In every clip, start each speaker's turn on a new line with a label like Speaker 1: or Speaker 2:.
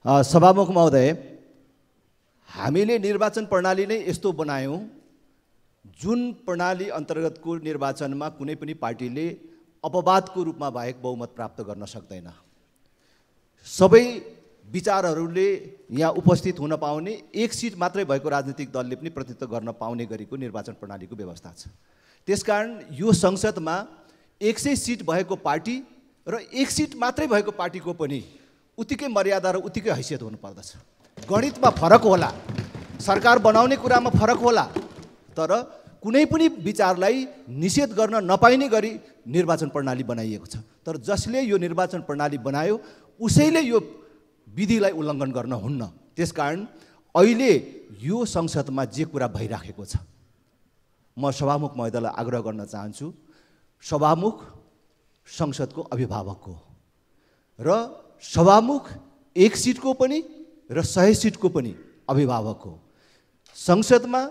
Speaker 1: सभामुख महोदय, हामीले निर्वाचन प्रणाली नै यस्तो बनायौँ जुन प्रणाली अन्तर्गतको निर्वाचनमा कुनै पनि पार्टीले अपवादको रूपमा बाहेक बहुमत प्राप्त गर्न सक्दैन। सबै विचारहरूले यहाँ उपस्थित हुन पाउने, एक सिट मात्रै भएको राजनीतिक दलले पनि प्रतिनिधित्व गर्न पाउने गरेको निर्वाचन प्रणालीको व्यवस्था छ। त्यसकारण यो संसदमा 100 सिट भएको पार्टी र 1 सिट मात्रै भएको पार्टीको पनि उत्तिकै मर्यादा र उत्तिकै हैसियत हुनुपर्दछ। गणितमा फरक होला, सरकार बनाउने कुरामा फरक होला, तर कुनै पनि विचारलाई निषेध गर्न नपाइने गरी निर्वाचन प्रणाली बनाइएको छ। तर जसले यो निर्वाचन प्रणाली बनायो उसैले यो विधिलाई उल्लङ्घन गर्न हुन्न। त्यसकारण अहिले यो संसदमा जे कुरा भइराखेको छ, म सभामुख महोदयलाई आग्रह गर्न चाहन्छु, सभामुख संसदको अभिभावक हो र सभामुख 1 सिटको पनि र 100 सिटको पनि अभिभावक हो। संसदमा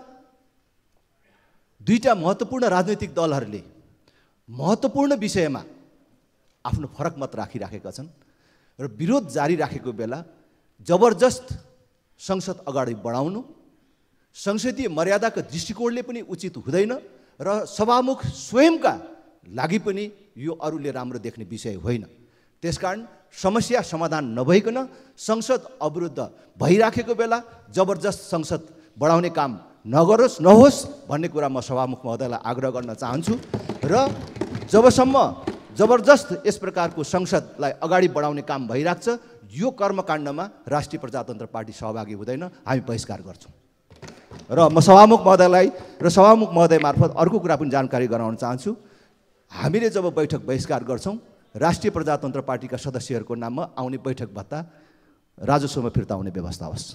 Speaker 1: दुईटा महत्त्वपूर्ण राजनीतिक दलहरूले महत्त्वपूर्ण विषयमा आफ्नो फरक मत राखिराखेका छन् र विरोध जारी राखेको बेला जबरजस्त संसद अगाडि बढाउनु संसदीय मर्यादाको दृष्टिकोणले पनि उचित हुँदैन र सभामुख स्वयंका लागि पनि यो अरूले राम्रो देख्ने विषय होइन। त्यसकारण समस्या समाधान नभइकन संसद अवरुद्ध भइराखेको बेला जबरजस्त संसद बढाउने काम नहोस् भन्ने कुरा म सभामुख महोदयलाई आग्रह गर्न चाहन्छु र जबसम्म जबरजस्त यस प्रकारको संसदलाई अगाडि बढाउने काम भइराख्छ यो कर्मकाण्डमा राष्ट्रिय प्रजातन्त्र पार्टी सहभागी हुँदैन, हामी बहिष्कार गर्छौँ। र म सभामुख महोदयलाई र सभामुख महोदय मार्फत अर्को कुरा पनि जानकारी गराउन चाहन्छु, हामीले जब बैठक बहिष्कार गर्छौँ राष्ट्रिय प्रजातन्त्र पार्टीका सदस्यहरूको नाममा आउने बैठक भत्ता राजस्वमा फिर्ता हुने व्यवस्था होस्।